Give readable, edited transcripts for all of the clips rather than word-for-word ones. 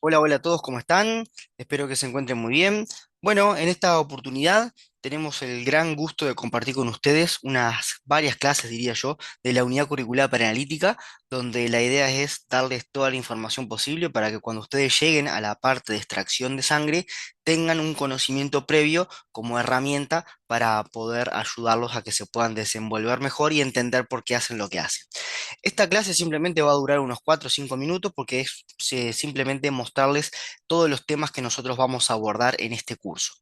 Hola, hola a todos, ¿cómo están? Espero que se encuentren muy bien. Bueno, en esta oportunidad tenemos el gran gusto de compartir con ustedes unas varias clases, diría yo, de la unidad curricular para analítica, donde la idea es darles toda la información posible para que cuando ustedes lleguen a la parte de extracción de sangre tengan un conocimiento previo como herramienta para poder ayudarlos a que se puedan desenvolver mejor y entender por qué hacen lo que hacen. Esta clase simplemente va a durar unos 4 o 5 minutos porque es simplemente mostrarles todos los temas que nosotros vamos a abordar en este curso.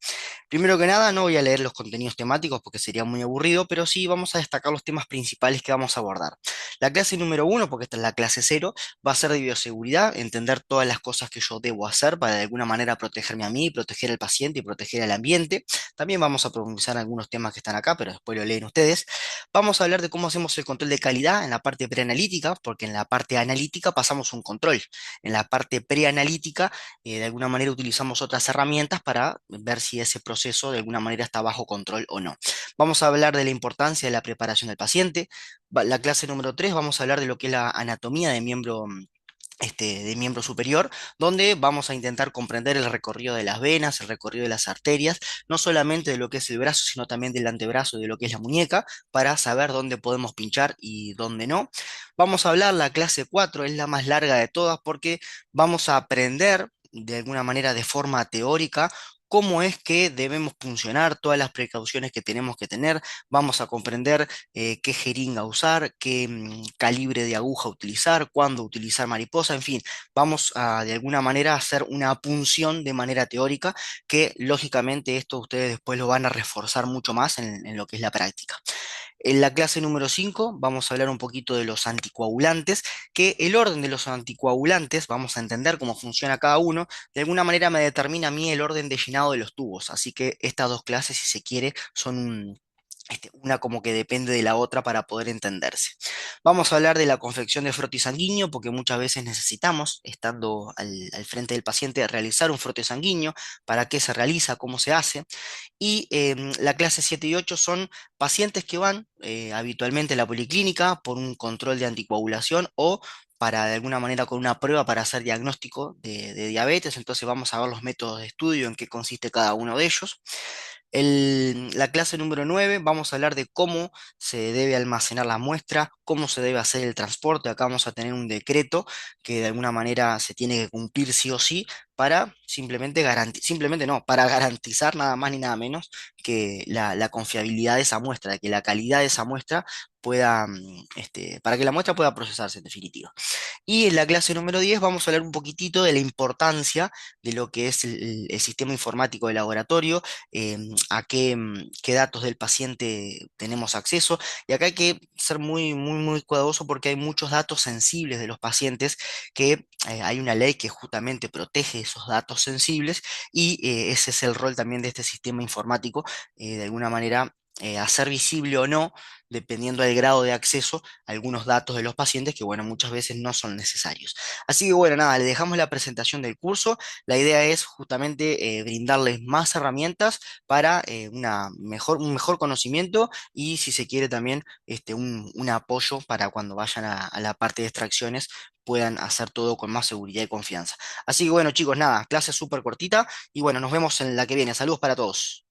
Primero que nada, no voy a leer los contenidos temáticos porque sería muy aburrido, pero sí vamos a destacar los temas principales que vamos a abordar. La clase número uno, porque esta es la clase cero, va a ser de bioseguridad, entender todas las cosas que yo debo hacer para de alguna manera protegerme a mí, proteger al paciente y proteger al ambiente. También vamos a profundizar en algunos temas que están acá, pero después lo leen ustedes. Vamos a hablar de cómo hacemos el control de calidad en la parte preanalítica, porque en la parte analítica pasamos un control. En la parte preanalítica, de alguna manera utilizamos otras herramientas para ver si ese proceso de alguna manera está bajo control o no. Vamos a hablar de la importancia de la preparación del paciente. La clase número 3 vamos a hablar de lo que es la anatomía de miembro superior, donde vamos a intentar comprender el recorrido de las venas, el recorrido de las arterias, no solamente de lo que es el brazo, sino también del antebrazo y de lo que es la muñeca, para saber dónde podemos pinchar y dónde no. Vamos a hablar, la clase 4 es la más larga de todas porque vamos a aprender de alguna manera de forma teórica cómo es que debemos funcionar, todas las precauciones que tenemos que tener, vamos a comprender qué jeringa usar, qué calibre de aguja utilizar, cuándo utilizar mariposa, en fin, vamos a de alguna manera hacer una punción de manera teórica que lógicamente esto ustedes después lo van a reforzar mucho más en lo que es la práctica. En la clase número 5 vamos a hablar un poquito de los anticoagulantes, que el orden de los anticoagulantes, vamos a entender cómo funciona cada uno, de alguna manera me determina a mí el orden de llenado de los tubos, así que estas dos clases, si se quiere, son una como que depende de la otra para poder entenderse. Vamos a hablar de la confección de frote sanguíneo, porque muchas veces necesitamos, estando al frente del paciente, realizar un frote sanguíneo, para qué se realiza, cómo se hace. Y la clase 7 y 8 son pacientes que van habitualmente a la policlínica por un control de anticoagulación o para de alguna manera con una prueba para hacer diagnóstico de diabetes. Entonces vamos a ver los métodos de estudio, en qué consiste cada uno de ellos. La clase número 9 vamos a hablar de cómo se debe almacenar la muestra, cómo se debe hacer el transporte. Acá vamos a tener un decreto que de alguna manera se tiene que cumplir sí o sí para simplemente garantizar, simplemente no, para garantizar nada más ni nada menos que la confiabilidad de esa muestra, de que la calidad de esa muestra pueda, para que la muestra pueda procesarse en definitiva. Y en la clase número 10 vamos a hablar un poquitito de la importancia de lo que es el sistema informático de laboratorio, a qué datos del paciente tenemos acceso. Y acá hay que ser muy, muy, muy cuidadoso porque hay muchos datos sensibles de los pacientes que hay una ley que justamente protege esos datos sensibles y ese es el rol también de este sistema informático, de alguna manera. Hacer visible o no, dependiendo del grado de acceso, algunos datos de los pacientes que, bueno, muchas veces no son necesarios. Así que, bueno, nada, le dejamos la presentación del curso. La idea es justamente brindarles más herramientas para un mejor conocimiento y, si se quiere, también un apoyo para cuando vayan a la parte de extracciones puedan hacer todo con más seguridad y confianza. Así que, bueno, chicos, nada, clase súper cortita y, bueno, nos vemos en la que viene. Saludos para todos.